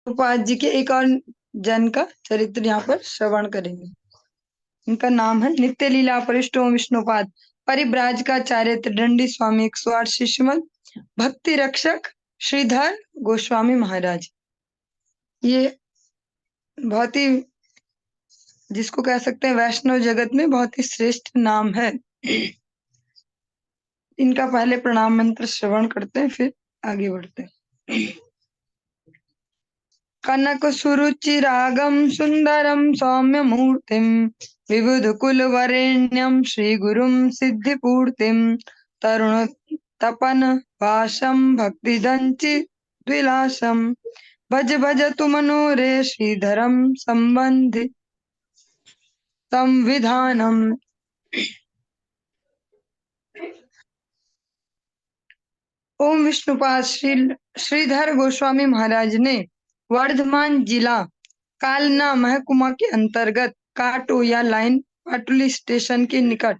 विष्णुपाद जी के एक और जन का चरित्र यहाँ पर श्रवण करेंगे। इनका नाम है नित्य लीला परिष्टो विष्णुपाद, परिव्राजकाचार्य त्रिदंडी स्वामी 108 शिष्यमन, भक्ति रक्षक श्रीधर गोस्वामी महाराज। ये बहुत ही, जिसको कह सकते हैं वैष्णव जगत में बहुत ही श्रेष्ठ नाम है। इनका पहले प्रणाम मंत्र श्रवण करते हैं, फिर आगे बढ़ते हैं। कनक सुरुचिरागम सुंदरम सौम्य मूर्तिम विबुध कुल वरेण्यम श्री गुरुम सिद्धिपूर्तिम तरुण तपन वासम भक्ति दंचि द्विलासम भज भज तु मनोरे श्रीधरम संबंधि संविधानम। ओम विष्णुपाद श्रीधर गोस्वामी महाराज ने वर्धमान जिला कालना महकुमा के अंतर्गत काटोया लाइन पाटुली स्टेशन के निकट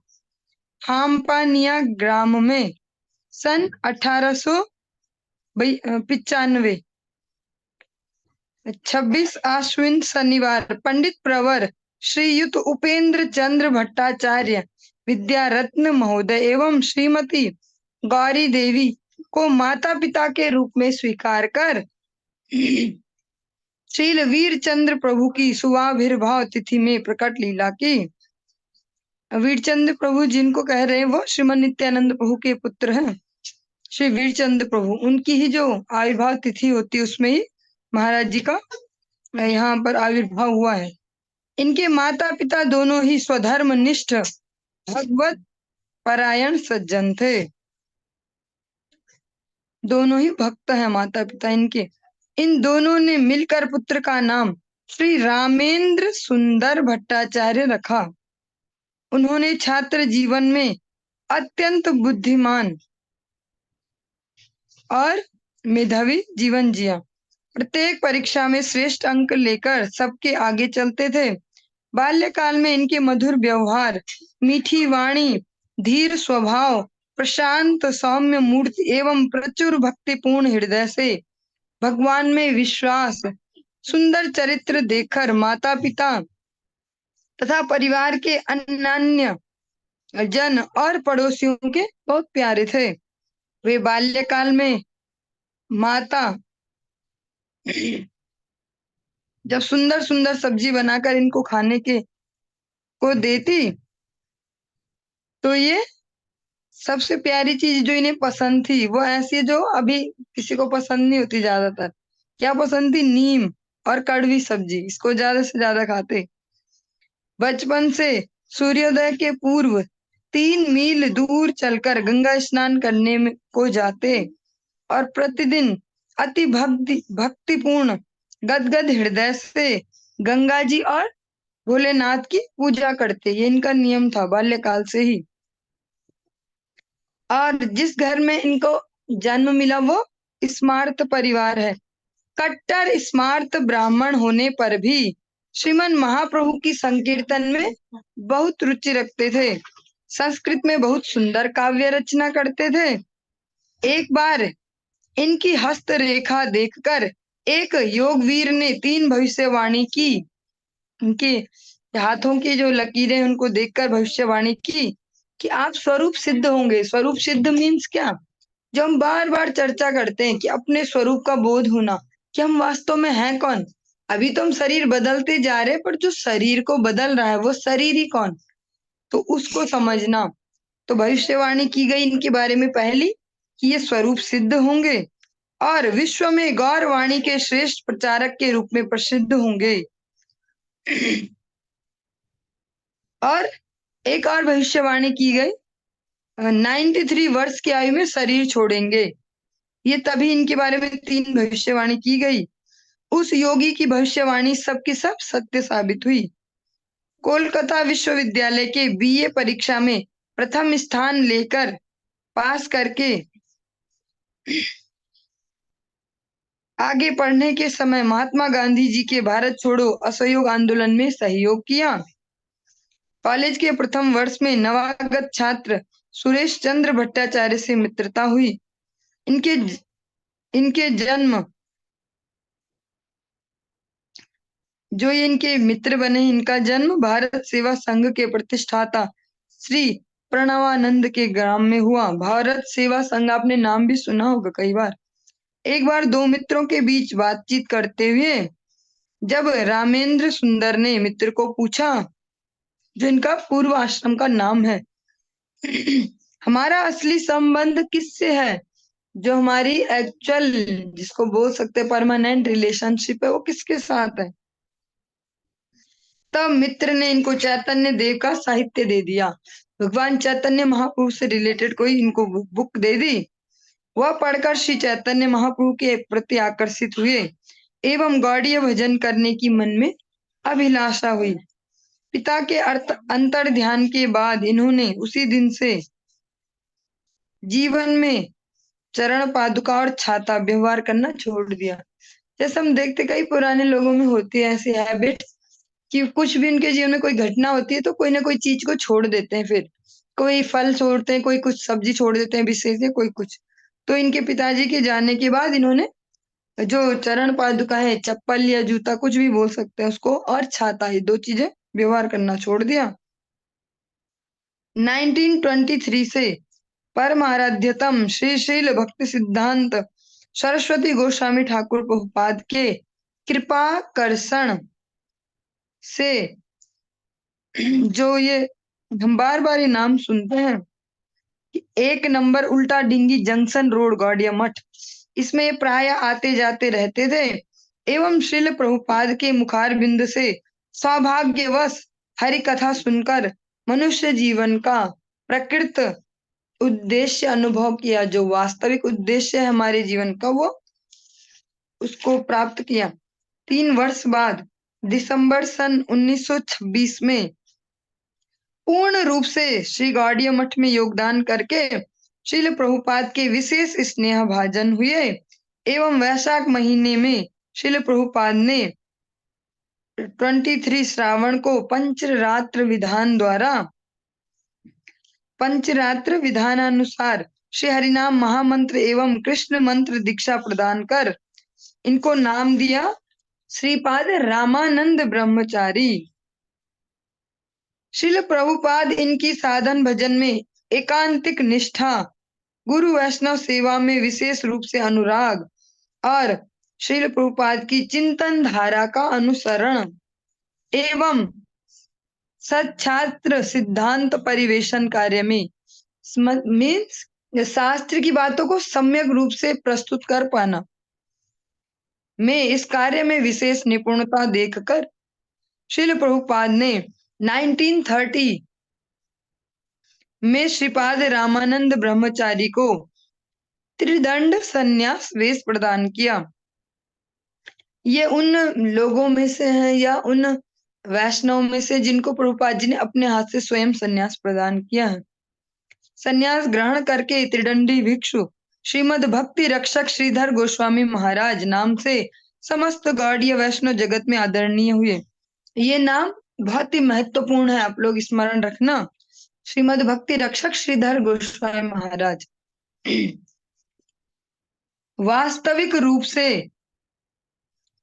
हाम्पानिया ग्राम में सन 1895 26 आश्विन शनिवार पंडित प्रवर श्रीयुत उपेंद्र चंद्र भट्टाचार्य विद्या रत्न महोदय एवं श्रीमती गौरी देवी को माता पिता के रूप में स्वीकार कर श्रील वीरचंद्र प्रभु की शुभाविर्भाव तिथि में प्रकट लीला की। वीरचंद्र प्रभु जिनको कह रहे हैं वो श्रीमन नित्यानंद प्रभु के पुत्र हैं, श्री वीरचंद्र प्रभु। उनकी ही जो आविर्भाव तिथि होती है उसमें ही महाराज जी का यहाँ पर आविर्भाव हुआ है। इनके माता पिता दोनों ही स्वधर्म निष्ठ भगवत परायण सज्जन थे। दोनों ही भक्त हैं माता पिता इनके। इन दोनों ने मिलकर पुत्र का नाम श्री रामेंद्र सुंदर भट्टाचार्य रखा। उन्होंने छात्र जीवन में अत्यंत बुद्धिमान और मेधावी जीवन जिया। प्रत्येक परीक्षा में श्रेष्ठ अंक लेकर सबके आगे चलते थे। बाल्यकाल में इनके मधुर व्यवहार, मीठी वाणी, धीर स्वभाव, प्रशांत सौम्य मूर्ति एवं प्रचुर भक्तिपूर्ण हृदय से भगवान में विश्वास, सुंदर चरित्र देखकर माता पिता तथा परिवार के अन्य जन और पड़ोसियों के बहुत प्यारे थे। वे बाल्यकाल में माता जब सुंदर सुंदर सब्जी बनाकर इनको खाने के को देती तो ये सबसे प्यारी चीज जो इन्हें पसंद थी वो ऐसी जो अभी किसी को पसंद नहीं होती ज्यादातर। क्या पसंद थी? नीम और कड़वी सब्जी, इसको ज्यादा से ज्यादा खाते। बचपन से सूर्योदय के पूर्व 3 मील दूर चलकर गंगा स्नान करने में को जाते और प्रतिदिन अति भक्तिपूर्ण गदगद हृदय से गंगा जी और भोलेनाथ की पूजा करते। ये इनका नियम था बाल्यकाल से ही। और जिस घर में इनको जन्म मिला वो स्मार्त परिवार है। कट्टर स्मार्त ब्राह्मण होने पर भी श्रीमन महाप्रभु की संकीर्तन में बहुत रुचि रखते थे। संस्कृत में बहुत सुंदर काव्य रचना करते थे। एक बार इनकी हस्तरेखा देखकर एक योगवीर ने 3 भविष्यवाणी की। इनके हाथों की जो लकीरें उनको देखकर भविष्यवाणी की कि आप स्वरूप सिद्ध होंगे। स्वरूप सिद्ध मीन्स क्या? जो हम बार बार चर्चा करते हैं कि अपने स्वरूप का बोध होना, कि हम वास्तव में हैं कौन। अभी तो हम शरीर बदलते जा रहे हैं, पर जो शरीर को बदल रहा है वो शरीर ही कौन, तो उसको समझना। तो भविष्यवाणी की गई इनके बारे में पहली कि ये स्वरूप सिद्ध होंगे और विश्व में गौरवाणी के श्रेष्ठ प्रचारक के रूप में प्रसिद्ध होंगे। और एक और भविष्यवाणी की गई, 93 वर्ष की आयु में शरीर छोड़ेंगे। ये तभी इनके बारे में 3 भविष्यवाणी की गई। उस योगी की भविष्यवाणी सबकी सब सत्य साबित हुई। कोलकाता विश्वविद्यालय के बीए परीक्षा में प्रथम स्थान लेकर पास करके आगे पढ़ने के समय महात्मा गांधी जी के भारत छोड़ो असहयोग आंदोलन में सहयोग किया। कॉलेज के प्रथम वर्ष में नवागत छात्र सुरेश चंद्र भट्टाचार्य से मित्रता हुई। इनके जन्म जो ये इनके मित्र बने। इनका जन्म भारत सेवा संघ के प्रतिष्ठाता श्री प्रणवानंद के ग्राम में हुआ। भारत सेवा संघ आपने नाम भी सुना होगा कई बार। एक बार दो मित्रों के बीच बातचीत करते हुए जब रामेंद्र सुंदर ने मित्र को पूछा, जो इनका पूर्व आश्रम का नाम है, हमारा असली संबंध किससे है, जो हमारी एक्चुअल, जिसको बोल सकते हैं परमानेंट रिलेशनशिप है, वो किसके साथ है। तब मित्र ने इनको चैतन्य देव का साहित्य दे दिया। भगवान चैतन्य महाप्रभु से रिलेटेड कोई इनको बुक दे दी। वह पढ़कर श्री चैतन्य महाप्रभु के प्रति आकर्षित हुए एवं गौड़ीय भजन करने की मन में अभिलाषा हुई। पिता के अंतर ध्यान के बाद इन्होंने उसी दिन से जीवन में चरण पादुका और छाता व्यवहार करना छोड़ दिया। जैसे हम देखते कई पुराने लोगों में होती है ऐसी हैबिट कि कुछ भी उनके जीवन में कोई घटना होती है तो कोई ना कोई चीज को छोड़ देते हैं। फिर कोई फल छोड़ते हैं, कोई कुछ सब्जी छोड़ देते हैं विशेष से, कोई कुछ। तो इनके पिताजी के जाने के बाद इन्होंने जो चरण पादुका है, चप्पल या जूता कुछ भी बोल सकते हैं उसको, और छाता, ये दो चीजें व्यवहार करना छोड़ दिया। 1923 से परम आराध्यतम श्री श्रील भक्ति सिद्धांत सरस्वती गोस्वामी ठाकुर प्रभुपाद के कृपाकर्षण से जो ये हम बार बार ये नाम सुनते हैं कि 1 नंबर उल्टा डिंगी जंक्शन रोड गौड़िया मठ, इसमें ये प्राय आते जाते रहते थे। एवं श्रील प्रभुपाद के मुखार बिंद से सौभाग्यवश हरि कथा सुनकर मनुष्य जीवन का प्रकृत उद्देश्य अनुभव किया, जो वास्तविक उद्देश्य है हमारे जीवन का, वो उसको प्राप्त किया। 3 वर्ष बाद दिसंबर सन 1926 में पूर्ण रूप से श्री गौड़ीय मठ में योगदान करके श्रील प्रभुपाद के विशेष स्नेह भाजन हुए। एवं वैशाख महीने में श्रील प्रभुपाद ने 23 श्रावण को पंचरात्र विधानानुसार श्री हरिनाम महामंत्र एवं कृष्ण मंत्र दीक्षा प्रदान कर इनको नाम दिया श्रीपाद रामानंद ब्रह्मचारी। श्रील प्रभुपाद इनकी साधन भजन में एकांतिक निष्ठा, गुरु वैष्णव सेवा में विशेष रूप से अनुराग और श्रील प्रभुपाद की चिंतन धारा का अनुसरण एवं सच्छास्त्र सिद्धांत परिवेशन कार्य में मीन्स शास्त्र की बातों को सम्यक रूप से प्रस्तुत कर पाना में इस कार्य में विशेष निपुणता देखकर श्रील प्रभुपाद ने 1930 में श्रीपाद रामानंद ब्रह्मचारी को त्रिदंड संन्यास वेश प्रदान किया। ये उन लोगों में से हैं या उन वैष्णव में से जिनको प्रभुपाद जी ने अपने हाथ से स्वयं संन्यास प्रदान किया है। संन्यास ग्रहण करके त्रिदंडी भिक्षु श्रीमद भक्ति रक्षक श्रीधर गोस्वामी महाराज नाम से समस्त गौड़ीय वैष्णव जगत में आदरणीय हुए। ये नाम बहुत ही महत्वपूर्ण है, आप लोग स्मरण रखना, श्रीमद भक्ति रक्षक श्रीधर गोस्वामी महाराज। वास्तविक रूप से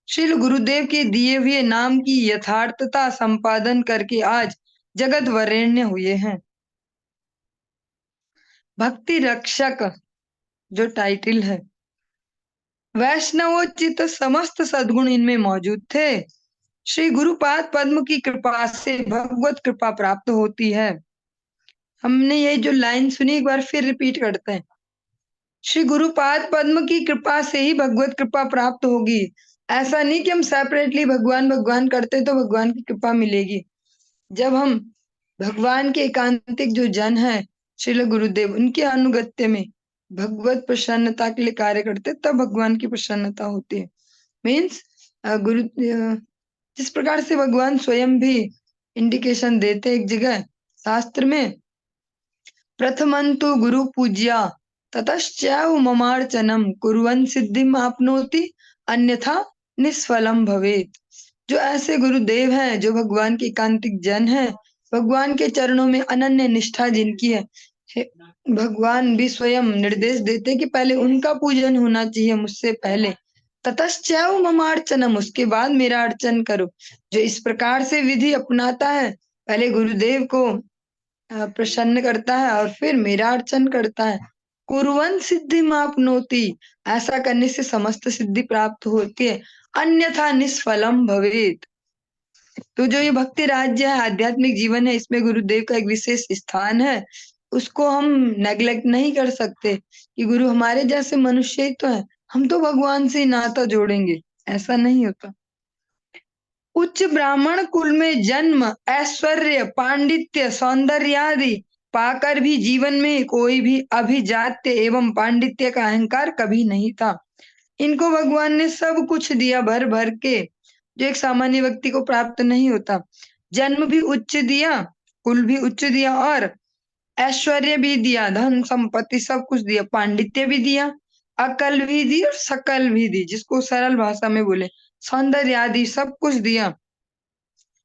श्री गुरुदेव के दिए हुए नाम की यथार्थता संपादन करके आज जगत वरेण्य हुए हैं। भक्ति रक्षक जो टाइटल है, वैष्णवोचित समस्त सद्गुण इनमें मौजूद थे। श्री गुरुपाद पद्म की कृपा से भगवत कृपा प्राप्त होती है। हमने ये जो लाइन सुनी एक बार फिर रिपीट करते हैं, श्री गुरुपाद पद्म की कृपा से ही भगवत कृपा प्राप्त होगी। ऐसा नहीं कि हम सेपरेटली भगवान भगवान करते तो भगवान की कृपा मिलेगी। जब हम भगवान के एकांतिक जो जन है श्रील गुरुदेव, उनके अनुगत्य में भगवत प्रसन्नता के लिए कार्य करते तब भगवान की प्रसन्नता होती है। मीन्स गुरु जिस प्रकार से भगवान स्वयं भी इंडिकेशन देते एक जगह शास्त्र में, प्रथमंतु गुरु पूज्या ततश्चैव ममार्चनम कुर्वन् सिद्धिम आपनोति अन्यथा निष्फलम भवेत। जो ऐसे गुरुदेव हैं जो भगवान के एकांतिक जन हैं, भगवान के चरणों में अनन्य निष्ठा जिनकी है, भगवान भी स्वयं निर्देश देते कि पहले उनका पूजन होना चाहिए मुझसे पहले, ततश्चैव ममार्चनम, उसके बाद मेरा अर्चन करो। जो इस प्रकार से विधि अपनाता है, पहले गुरुदेव को प्रसन्न करता है और फिर मेरा अर्चन करता है। कुर्वन् सिद्धिमाप्नोति, ऐसा करने से समस्त सिद्धि प्राप्त होती है। अन्यथा निष्फलम भवेत। तो जो ये भक्ति राज्य है, आध्यात्मिक जीवन है, इसमें गुरुदेव का एक विशेष स्थान है। उसको हम नेग्लेक्ट नहीं कर सकते कि गुरु हमारे जैसे मनुष्य ही तो है, हम तो भगवान से ही नाता जोड़ेंगे, ऐसा नहीं होता। उच्च ब्राह्मण कुल में जन्म, ऐश्वर्य, पांडित्य, सौंदर्य आदि पाकर भी जीवन में कोई भी अभिजात्य एवं पांडित्य का अहंकार कभी नहीं था। इनको भगवान ने सब कुछ दिया भर भर के, जो एक सामान्य व्यक्ति को प्राप्त नहीं होता। जन्म भी उच्च दिया, कुल भी उच्च दिया, और ऐश्वर्य भी दिया, धन संपत्ति सब कुछ दिया, पांडित्य भी दिया, अकल भी दी और सकल भी दी, जिसको सरल भाषा में बोले सौंदर्य आदि सब कुछ दिया।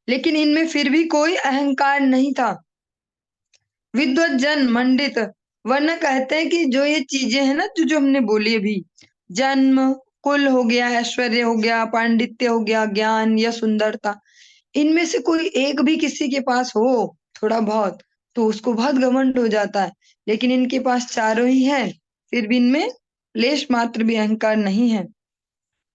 लेकिन इनमें फिर भी कोई अहंकार नहीं था। विद्वत जन मंडित, वरना कहते हैं कि जो ये चीजें हैं ना, जो जो हमने बोली अभी, जन्म, कुल हो गया, ऐश्वर्य हो गया, पांडित्य हो गया, ज्ञान या सुंदरता, इनमें से कोई एक भी किसी के पास हो थोड़ा बहुत, तो उसको बहुत घमंड हो जाता है। लेकिन इनके पास चारों ही है, फिर भी इनमें लेश मात्र भी अहंकार नहीं है।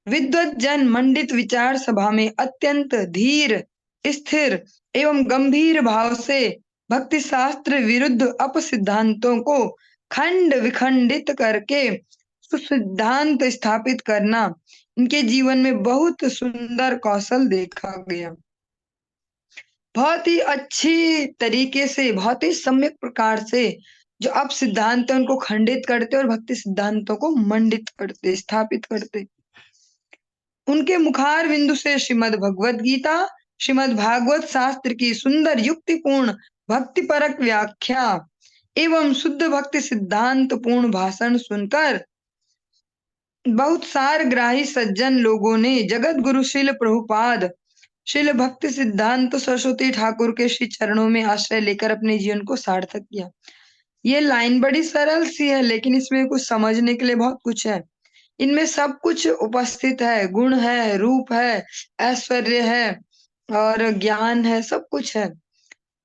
विद्वत जन मंडित विचार सभा में अत्यंत धीर, स्थिर एवं गंभीर भाव से भक्ति शास्त्र विरुद्ध अपसिद्धांतों को खंड विखंडित करके सुसिद्धांत स्थापित करना, इनके जीवन में बहुत सुंदर कौशल देखा गया। बहुत ही अच्छी तरीके से, बहुत ही सम्यक प्रकार से जो अब सिद्धांत है उनको खंडित करते और भक्ति सिद्धांतों को मंडित करते, स्थापित करते। उनके मुखार बिंदु से श्रीमद् भगवत गीता, श्रीमद् भागवत शास्त्र की सुंदर युक्तिपूर्ण भक्तिपरक व्याख्या एवं शुद्ध भक्ति सिद्धांत पूर्ण भाषण सुनकर बहुत सारग्राही सज्जन लोगों ने जगत गुरु श्रील प्रभुपाद श्रील भक्ति सिद्धांत सरस्वती ठाकुर के श्री चरणों में आश्रय लेकर अपने जीवन को सार्थक किया। ये लाइन बड़ी सरल सी है, लेकिन इसमें कुछ समझने के लिए बहुत कुछ है। इनमें सब कुछ उपस्थित है, गुण है, रूप है, ऐश्वर्य है और ज्ञान है, सब कुछ है।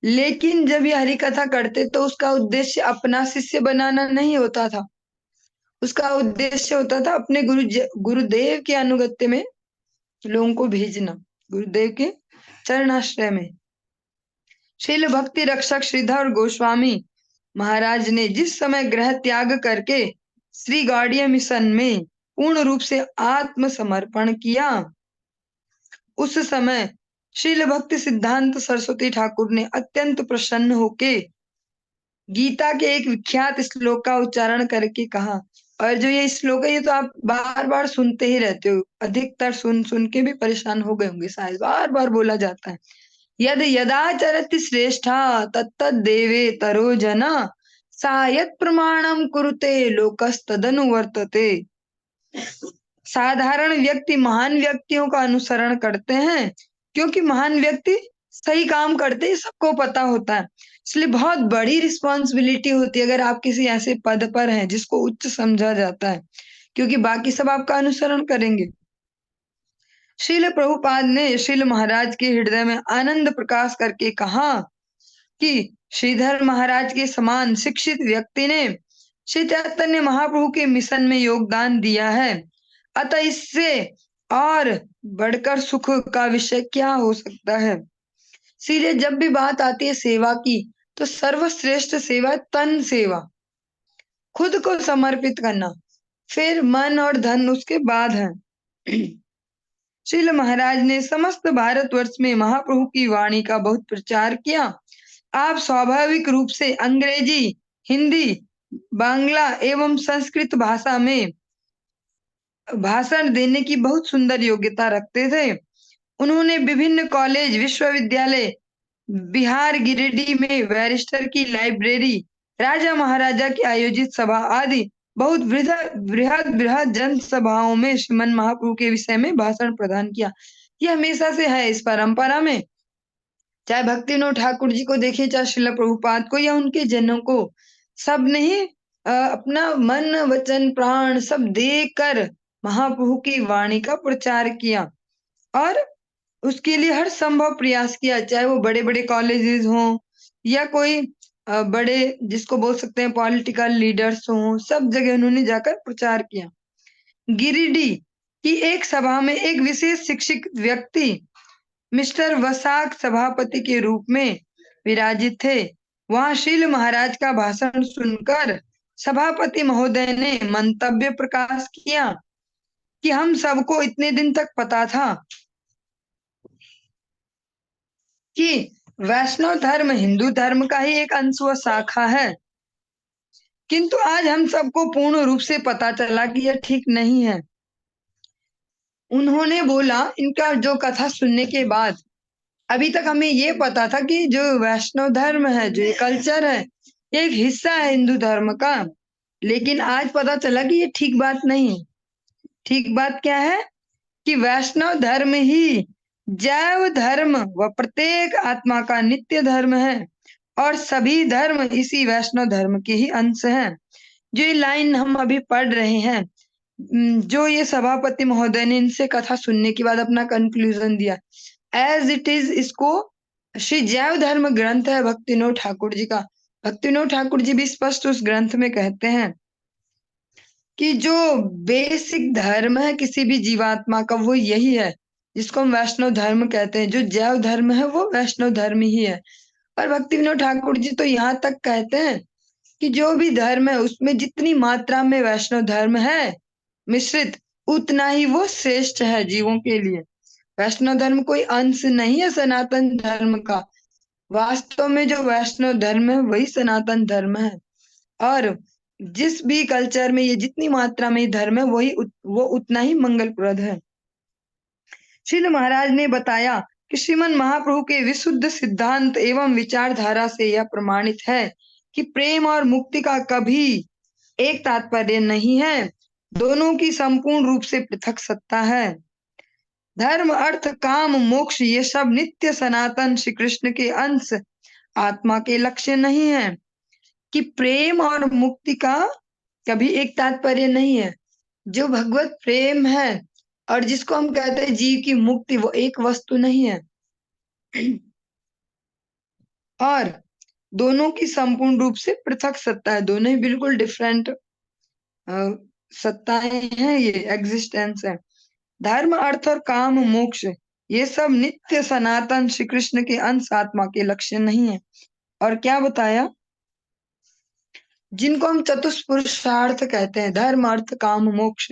लेकिन जब ये हरि कथा करते तो उसका उद्देश्य अपना शिष्य बनाना नहीं होता था, उसका उद्देश्य होता था अपने गुरुदेव के अनुगत्य में लोगों को भेजना, गुरुदेव के चरणाश्रय में। शील भक्ति रक्षक श्रीधर गोस्वामी महाराज ने जिस समय ग्रह त्याग करके श्री गौड़ीय मिशन में पूर्ण रूप से आत्मसमर्पण किया, उस समय शील भक्ति सिद्धांत सरस्वती ठाकुर ने अत्यंत प्रसन्न होके गीता के एक विख्यात श्लोक का उच्चारण करके कहा। और जो ये श्लोक है, ये तो आप बार बार सुनते ही रहते हो, अधिकतर सुन सुन के भी परेशान हो गए होंगे शायद, बार बार बोला जाता है। यद यदाचरति श्रेष्ठा तत्तद देवे तरो जना सायत प्रमाणम कुरुते लोकस्तदनुवर्तते। साधारण व्यक्ति महान व्यक्तियों का अनुसरण करते हैं, क्योंकि महान व्यक्ति सही काम करते हैं, सबको पता होता है। इसलिए बहुत बड़ी रिस्पॉन्सिबिलिटी होती है अगर आप किसी ऐसे पद पर हैं जिसको उच्च समझा जाता है, क्योंकि बाकी सब आपका अनुसरण करेंगे। श्रील प्रभुपाद ने श्रील महाराज के हृदय में आनंद प्रकाश करके कहा कि श्रीधर महाराज के समान शिक्षित व्यक्ति ने श्री चैतन्य महाप्रभु के मिशन में योगदान दिया है, अतः इससे और बढ़कर सुख का विषय क्या हो सकता है। सीधे जब भी बात आती है सेवा की, तो सर्वश्रेष्ठ सेवा तन सेवा, खुद को समर्पित करना, फिर मन और धन उसके बाद है। श्रील महाराज ने समस्त भारतवर्ष में महाप्रभु की वाणी का बहुत प्रचार किया। आप स्वाभाविक रूप से अंग्रेजी, हिंदी, बांग्ला एवं संस्कृत भाषा में भाषण देने की बहुत सुंदर योग्यता रखते थे। उन्होंने विभिन्न कॉलेज, विश्वविद्यालय, बिहार गिरिडीह में बैरिस्टर की लाइब्रेरी, राजा महाराजा की आयोजित सभा आदि बहुत बृहद बृहद जन सभाओं में श्रीमन महाप्रभु के विषय में भाषण प्रदान किया। ये हमेशा से है इस परंपरा में, चाहे भक्तिविनोद ठाकुर जी को देखिए, चाहे श्रील प्रभुपाद को या उनके जनों को, सब ने ही अपना मन वचन प्राण सब देकर महाप्रभु की वाणी का प्रचार किया और उसके लिए हर संभव प्रयास किया, चाहे वो बड़े बड़े कॉलेजेस हों या कोई बड़े जिसको बोल सकते हैं पॉलिटिकल लीडर्स हों, सब जगह उन्होंने जाकर प्रचार किया। गिरिडीह की एक सभा में एक विशेष शिक्षित व्यक्ति मिस्टर वसाक सभापति के रूप में विराजित थे। वहां शील महाराज का भाषण सुनकर सभापति महोदय ने मंतव्य प्रकाश किया कि हम सबको इतने दिन तक पता था कि वैष्णव धर्म हिंदू धर्म का ही एक अंश व शाखा है, किंतु आज हम सबको पूर्ण रूप से पता चला कि यह ठीक नहीं है। उन्होंने बोला, इनका जो कथा सुनने के बाद अभी तक हमें ये पता था कि जो वैष्णव धर्म है, जो ये कल्चर है, ये एक हिस्सा है हिंदू धर्म का, लेकिन आज पता चला कि ये ठीक बात नहीं है। ठीक बात क्या है कि वैष्णव धर्म ही जैव धर्म व प्रत्येक आत्मा का नित्य धर्म है और सभी धर्म इसी वैष्णव धर्म के ही अंश हैं। जो ये लाइन हम अभी पढ़ रहे हैं, जो ये सभापति महोदय ने इनसे कथा सुनने के बाद अपना कंक्लूजन दिया, एज इट इज, इसको श्री जैव धर्म ग्रंथ है भक्तिविनोद ठाकुर जी का। भक्तिविनोद ठाकुर जी भी स्पष्ट उस ग्रंथ में कहते हैं कि जो बेसिक धर्म है किसी भी जीवात्मा का वो यही है, जिसको हम वैष्णव धर्म कहते हैं। जो जैव धर्म है वो वैष्णव धर्म ही है। और भक्तिविनोद ठाकुर जी तो यहाँ तक कहते हैं कि जो भी धर्म है उसमें जितनी मात्रा में वैष्णव धर्म है मिश्रित, उतना ही वो श्रेष्ठ है जीवों के लिए। वैष्णव धर्म कोई अंश नहीं है सनातन धर्म का। वास्तव में जो वैष्णव धर्म है वही सनातन धर्म है। और जिस भी कल्चर में ये जितनी मात्रा में धर्म है वो उतना ही मंगलप्रद है। श्रील महाराज ने बताया कि श्रीमन महाप्रभु के विशुद्ध सिद्धांत एवं विचारधारा से यह प्रमाणित है कि प्रेम और मुक्ति का कभी एक तात्पर्य नहीं है, दोनों की संपूर्ण रूप से पृथक सत्ता है। धर्म अर्थ काम मोक्ष ये सब नित्य सनातन श्री कृष्ण के अंश आत्मा के लक्ष्य नहीं है। कि प्रेम और मुक्ति का कभी एक तात्पर्य नहीं है। जो भगवत प्रेम है और जिसको हम कहते हैं जीव की मुक्ति, वो एक वस्तु नहीं है और दोनों की संपूर्ण रूप से पृथक सत्ता है। दोनों ही बिल्कुल डिफरेंट सत्ताएं हैं, ये एग्जिस्टेंस है। धर्म अर्थ और काम मोक्ष ये सब नित्य सनातन श्री कृष्ण के अंश आत्मा के लक्ष्य नहीं है। और क्या बताया, जिनको हम चतुष्पुरुषार्थ कहते हैं, धर्म अर्थ काम मोक्ष,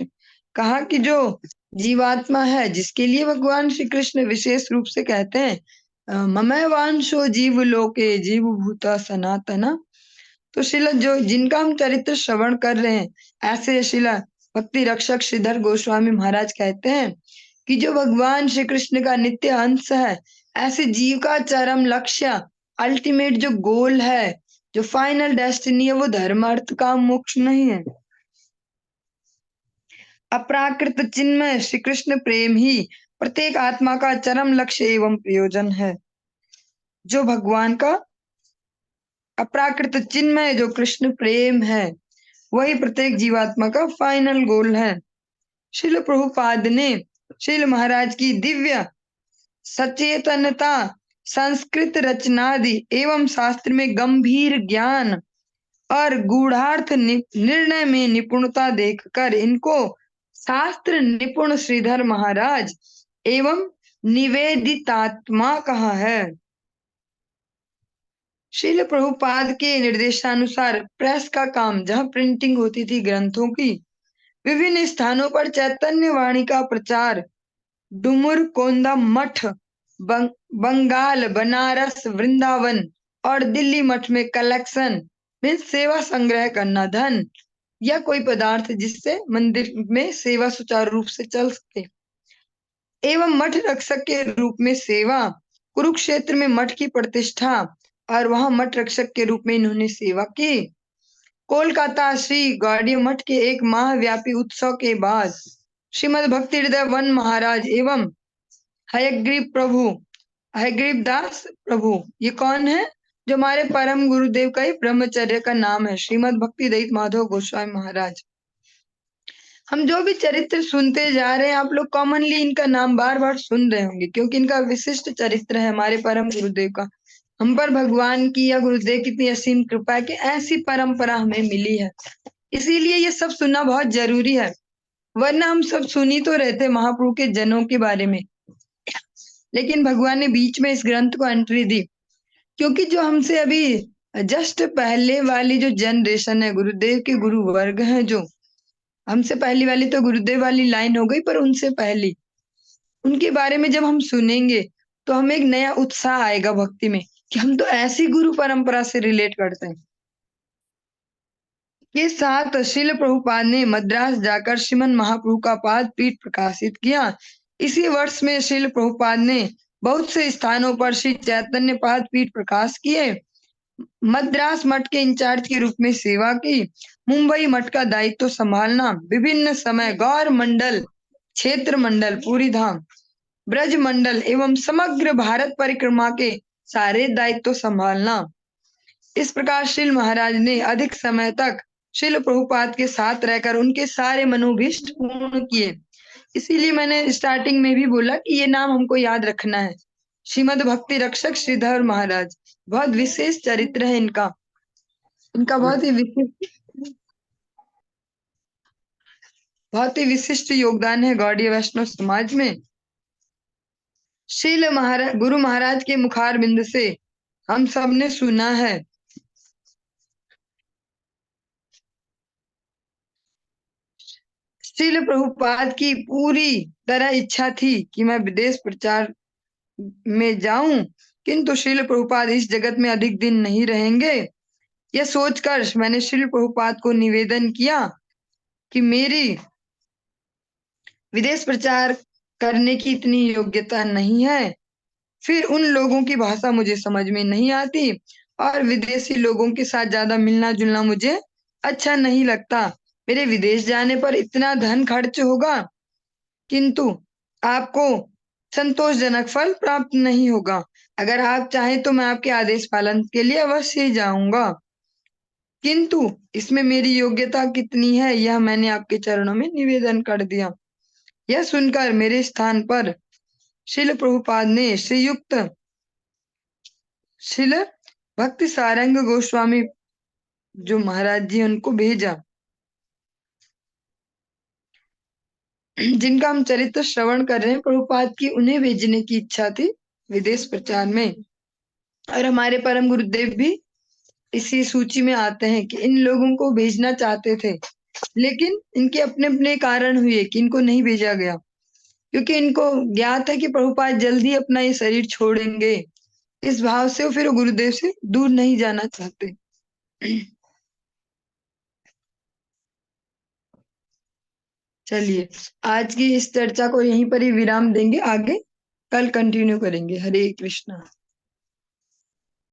कहा कि जो जीवात्मा है जिसके लिए भगवान श्री कृष्ण विशेष रूप से कहते हैं ममैव वांशो जीव लोके जीव भूता सनातना। तो शिला जो जिनका हम चरित्र श्रवण कर रहे हैं, ऐसे शिला भक्ति रक्षक श्रीधर गोस्वामी महाराज कहते हैं कि जो भगवान श्री कृष्ण का नित्य अंश है, ऐसे जीव का चरम लक्ष्य, अल्टीमेट जो गोल है, जो फाइनल डेस्टिनी है, वो धर्म अर्थ काम मोक्ष नहीं है। अप्राकृत चिन्मय श्री कृष्ण प्रेम ही प्रत्येक आत्मा का चरम लक्ष्य एवं प्रयोजन है। जो भगवान का अप्राकृत चिन्मय जो कृष्ण प्रेम है, वही प्रत्येक जीवात्मा का फाइनल गोल है। श्रील प्रभुपाद ने श्रील महाराज की दिव्य सचेतनता, संस्कृत रचनादि एवं शास्त्र में गंभीर ज्ञान और गूढ़ार्थ निर्णय में निपुणता देखकर इनको शास्त्र निपुण श्रीधर महाराज एवं निवेदितात्मा कहा है। श्रील प्रभुपाद के निर्देशानुसार प्रेस का काम, जहां प्रिंटिंग होती थी ग्रंथों की, विभिन्न स्थानों पर चैतन्य वाणी का प्रचार, डुमुर कोंदा मठ, बंगाल, बनारस, वृंदावन और दिल्ली मठ में कलेक्शन में सेवा संग्रह करना, धन या कोई पदार्थ जिससे मंदिर में सेवा सुचारू रूप से चल सके, एवं मठ रक्षक के रूप में सेवा, कुरुक्षेत्र में मठ की प्रतिष्ठा और वहां मठ रक्षक के रूप में इन्होंने सेवा की। कोलकाता श्री गौड़ीय मठ के एक माह व्यापी उत्सव के बाद श्रीमद भक्ति हृदय वन महाराज एवं हयग्रीव दास प्रभु, ये कौन है? जो हमारे परम गुरुदेव का ही ब्रह्मचर्य का नाम है, श्रीमद भक्ति दयित माधव गोस्वामी महाराज। हम जो भी चरित्र सुनते जा रहे हैं, आप लोग कॉमनली इनका नाम बार बार सुन रहे होंगे, क्योंकि इनका विशिष्ट चरित्र है हमारे परम गुरुदेव का। हम पर भगवान की या गुरुदेव की इतनी असीम कृपा है कि ऐसी परंपरा हमें मिली है, इसीलिए ये सब सुनना बहुत जरूरी है। वरना हम सब सुन ही तो रहते महाप्रभु के जनों के बारे में, लेकिन भगवान ने बीच में इस ग्रंथ को एंट्री दी, क्योंकि जो हमसे अभी जस्ट पहले वाली जो जनरेशन है, गुरुदेव के गुरु वर्ग है, जो हमसे पहली वाली तो गुरुदेव वाली लाइन हो गई, पर उनसे पहली, उनके बारे में जब हम सुनेंगे तो हमें एक नया उत्साह आएगा भक्ति में, कि हम तो ऐसी गुरु परंपरा से रिलेट करते हैं। के साथ श्रील प्रभुपाद ने मद्रास जाकर श्रीमन महाप्रभु का पाद पीठ प्रकाशित किया। इसी वर्ष में श्रील प्रभुपाद ने बहुत से स्थानों पर श्री चैतन्य पाद पीठ प्रकाश किए। मद्रास मठ के इंचार्ज के रूप में सेवा की। मुंबई मठ का दायित्व संभालना, विभिन्न समय गौर मंडल, क्षेत्र मंडल, पूरी धाम, ब्रज मंडल एवं समग्र भारत परिक्रमा के सारे दायित्व संभालना। इस प्रकार श्रील महाराज ने अधिक समय तक श्रील प्रभुपाद के साथ रहकर उनके सारे मनोभीष्ट पूर्ण किए। इसीलिए मैंने स्टार्टिंग में भी बोला कि ये नाम हमको याद रखना है, श्रीमद भक्ति रक्षक श्रीधर महाराज। बहुत विशेष चरित्र है इनका, इनका बहुत ही विशिष्ट योगदान है गौड़ीय वैष्णव समाज में। श्रील महाराज, गुरु महाराज के मुखार बिंद से हम सब ने सुना है, श्रील प्रभुपाद की पूरी तरह इच्छा थी कि मैं विदेश प्रचार में जाऊं, किंतु श्रील प्रभुपाद इस जगत में अधिक दिन नहीं रहेंगे। यह सोचकर मैंने श्रील प्रभुपाद को निवेदन किया कि मेरी विदेश प्रचार करने की इतनी योग्यता नहीं है, फिर उन लोगों की भाषा मुझे समझ में नहीं आती और विदेशी लोगों के साथ ज्यादा मिलना जुलना मुझे अच्छा नहीं लगता। मेरे विदेश जाने पर इतना धन खर्च होगा, किंतु आपको संतोषजनक फल प्राप्त नहीं होगा। अगर आप चाहें तो मैं आपके आदेश पालन के लिए अवश्य ही जाऊंगा, किंतु इसमें मेरी योग्यता कितनी है यह मैंने आपके चरणों में निवेदन कर दिया। यह सुनकर मेरे स्थान पर श्रील प्रभुपाद ने श्रीयुक्त श्रील भक्ति सारंग गोस्वामी जो महाराज जी उनको भेजा, जिनका हम चरित्र श्रवण कर रहे हैं। प्रभुपाद की उन्हें भेजने की इच्छा थी विदेश प्रचार में, और हमारे परम गुरुदेव भी इसी सूची में आते हैं कि इन लोगों को भेजना चाहते थे, लेकिन इनके अपने अपने कारण हुए कि इनको नहीं भेजा गया, क्योंकि इनको ज्ञात है कि प्रभुपाद जल्दी अपना ये शरीर छोड़ेंगे। इस भाव से वो फिर गुरुदेव से दूर नहीं जाना चाहते। चलिए आज की इस चर्चा को यहीं पर ही विराम देंगे, आगे कल कंटिन्यू करेंगे। हरे कृष्णा।